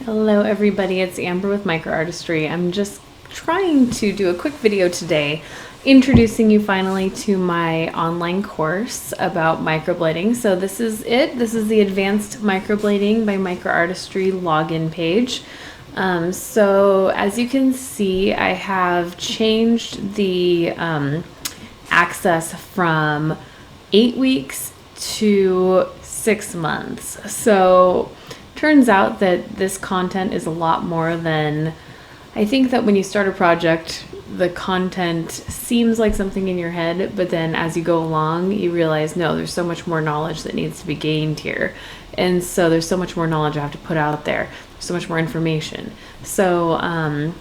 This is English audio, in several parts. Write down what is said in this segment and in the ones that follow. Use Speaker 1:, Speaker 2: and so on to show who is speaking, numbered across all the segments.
Speaker 1: Hello everybody, it's Amber with MicroArtistry. I'm just trying to do a quick video today introducing you finally to my online course about microblading. So this is it. This is the Advanced Microblading by MicroArtistry login page. So as you can see, I have changed the access from 8 weeks to 6 months. So turns out that this content is a lot more than, I think that when you start a project, the content seems like something in your head, but then as you go along, you realize, no, there's so much more knowledge that needs to be gained here. And so there's so much more knowledge I have to put out there, so much more information. So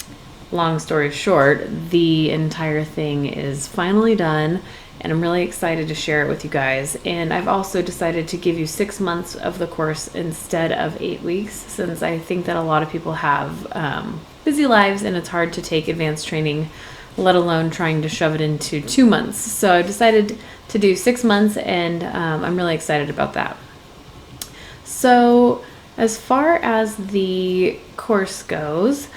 Speaker 1: long story short, the entire thing is finally done, and I'm really excited to share it with you guys. And I've also decided to give you 6 months of the course instead of 8 weeks, since I think that a lot of people have busy lives and it's hard to take advanced training, let alone trying to shove it into 2 months. So I decided to do 6 months, and I'm really excited about that. So as far as the course goes,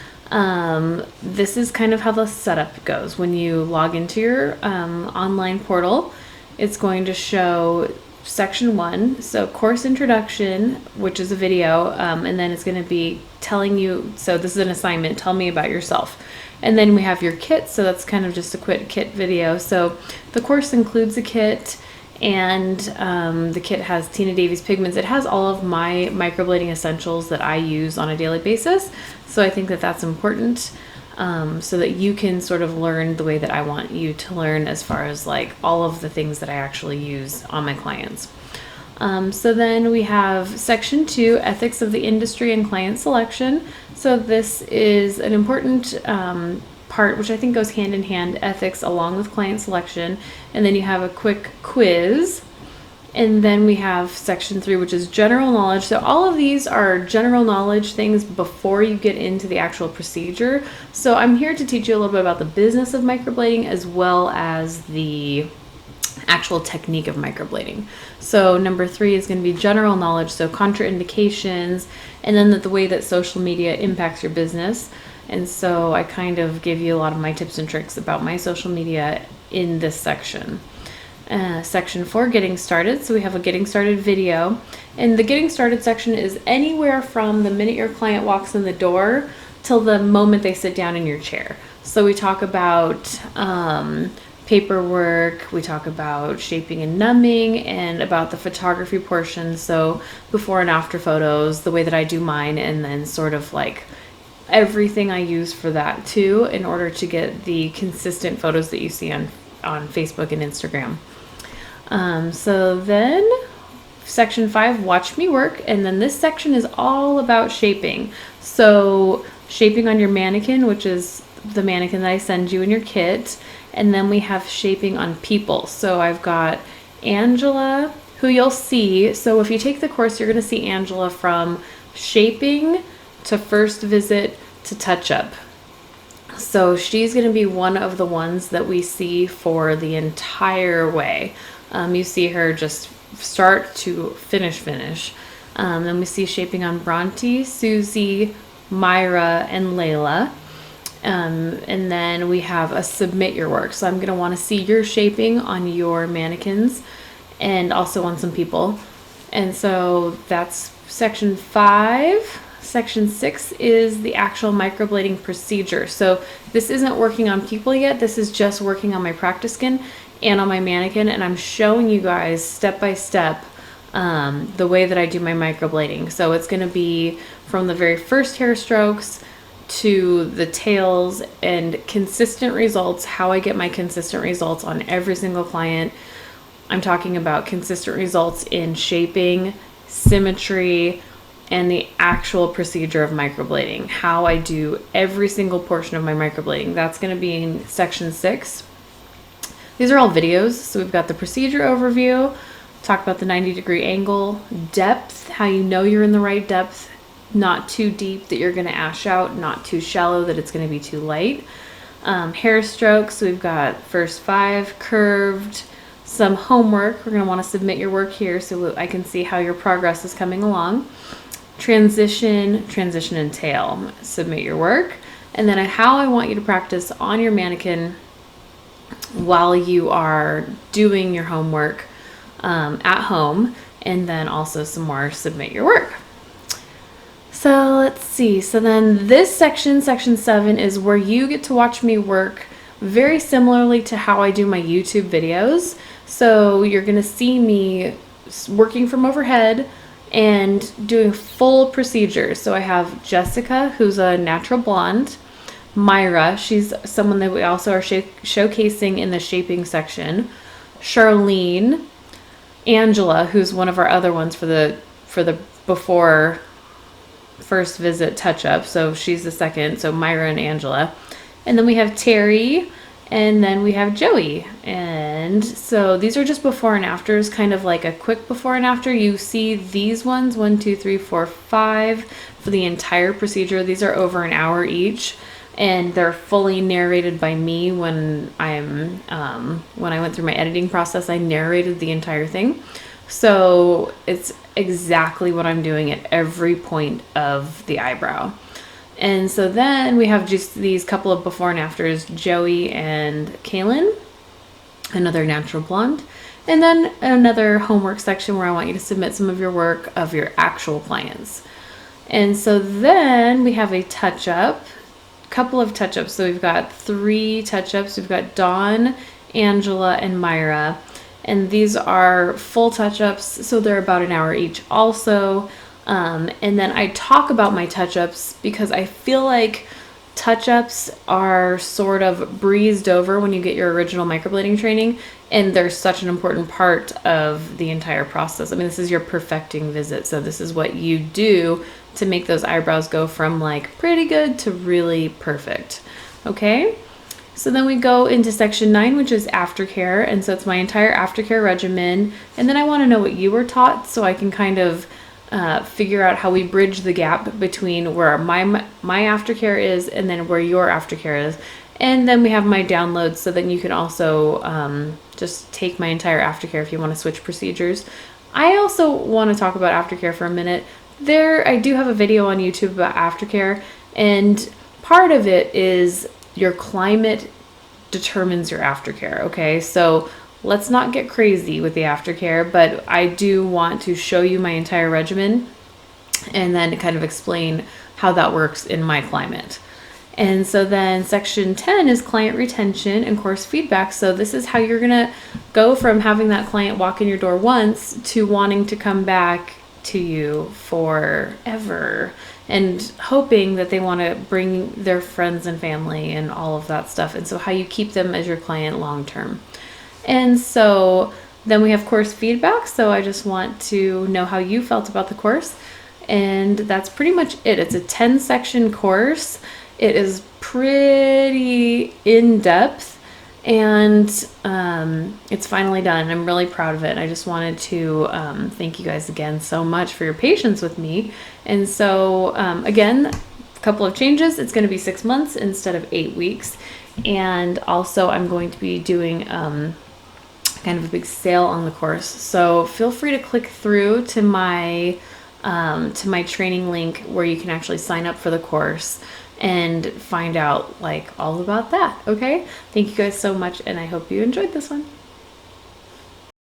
Speaker 1: this is kind of how the setup goes. When you log into your online portal, it's going to show section 1, so course introduction, which is a video, and then it's going to be telling you, so this is an assignment, tell me about yourself. And then we have your kit, so that's kind of just a quick kit video. So the course includes a kit, and the kit has Tina Davies pigments. It has all of my microblading essentials that I use on a daily basis. So I think that that's important, so that you can sort of learn the way that I want you to learn, as far as like all of the things that I actually use on my clients. So then we have section 2, ethics of the industry and client selection. So this is an important part, which I think goes hand in hand, ethics along with client selection. And then you have a quick quiz. And then we have section 3, which is general knowledge. So all of these are general knowledge things before you get into the actual procedure. So I'm here to teach you a little bit about the business of microblading, as well as the actual technique of microblading. So number 3 is going to be general knowledge, so contraindications, and then the way that social media impacts your business. And so I kind of give you a lot of my tips and tricks about my social media in this section. Section 4, getting started. So we have a getting started video, and the getting started section is anywhere from the minute your client walks in the door till the moment they sit down in your chair. So we talk about paperwork, we talk about shaping and numbing, and about the photography portion, so before and after photos, the way that I do mine, and then sort of like everything I use for that too, in order to get the consistent photos that you see on Facebook and Instagram. So then section 5, watch me work, and then this section is all about shaping. So shaping on your mannequin, which is the mannequin that I send you in your kit, and then we have shaping on people. So I've got Angela, who you'll see. So if you take the course, you're going to see Angela from shaping to first visit to touch up. So she's going to be one of the ones that we see for the entire way. You see her just start to finish. Then we see shaping on Bronte, Susie, Myra, and Layla. And then we have a submit your work. So I'm going to want to see your shaping on your mannequins and also on some people. And so that's section 5. Section 6 is the actual microblading procedure. So this isn't working on people yet. This is just working on my practice skin and on my mannequin. And I'm showing you guys step by step the way that I do my microblading. So it's going to be from the very first hair strokes to the tails, and consistent results, how I get my consistent results on every single client. I'm talking about consistent results in shaping, symmetry, and the actual procedure of microblading, how I do every single portion of my microblading. That's going to be in section 6. These are all videos. So we've got the procedure overview, talk about the 90-degree angle, depth, how you know you're in the right depth, not too deep that you're going to ash out, not too shallow that it's going to be too light. Hair strokes, so we've got first 5, curved, some homework. We're going to want to submit your work here so I can see how your progress is coming along. transition, transition and tail. Submit your work. And then how I want you to practice on your mannequin while you are doing your homework at home. And then also some more submit your work. So let's see. So then this section, section 7, is where you get to watch me work very similarly to how I do my YouTube videos. So you're going to see me working from overhead and doing full procedures. So I have Jessica, who's a natural blonde. Myra, she's someone that we also are showcasing in the shaping section. Charlene. Angela, who's one of our other ones for the before first visit touch-up. So she's the second. So Myra and Angela. And then we have Terry. And then we have Joey. And so these are just before and afters, kind of like a quick before and after. You see these ones, 1, 2, 3, 4, 5 for the entire procedure. These are over an hour each. And they're fully narrated by me when when I went through my editing process, I narrated the entire thing. So it's exactly what I'm doing at every point of the eyebrow. And so then we have just these couple of before and afters, Joey and Kaylin, another natural blonde, and then another homework section where I want you to submit some of your work of your actual clients. And so then we have a touch-up, couple of touch-ups. So we've got 3 touch-ups. We've got Dawn, Angela, and Myra. And these are full touch-ups, so they're about an hour each also. And then I talk about my touch-ups because I feel like touch-ups are sort of breezed over when you get your original microblading training, and they're such an important part of the entire process. I mean, this is your perfecting visit, so this is what you do to make those eyebrows go from like pretty good to really perfect. Okay? So then we go into section 9, which is aftercare, and so it's my entire aftercare regimen. And then I want to know what you were taught so I can kind of figure out how we bridge the gap between where my aftercare is and then where your aftercare is. And then we have my downloads, so then you can also just take my entire aftercare if you want to switch procedures. I also want to talk about aftercare for a minute. I do have a video on YouTube about aftercare, and part of it is your climate determines your aftercare, okay? So let's not get crazy with the aftercare, but I do want to show you my entire regimen and then kind of explain how that works in my climate. And so then section 10 is client retention and course feedback. So this is how you're gonna go from having that client walk in your door once to wanting to come back to you forever and hoping that they want to bring their friends and family and all of that stuff. And so how you keep them as your client long term. And so then we have course feedback. So I just want to know how you felt about the course. And that's pretty much it. It's a 10-section course. It is pretty in-depth, and it's finally done. I'm really proud of it. I just wanted to thank you guys again so much for your patience with me. And so again, a couple of changes. It's going to be 6 months instead of 8 weeks. And also I'm going to be doing kind of a big sale on the course. So feel free to click through to my training link where you can actually sign up for the course and find out like all about that. Okay? Thank you guys so much, and I hope you enjoyed this one.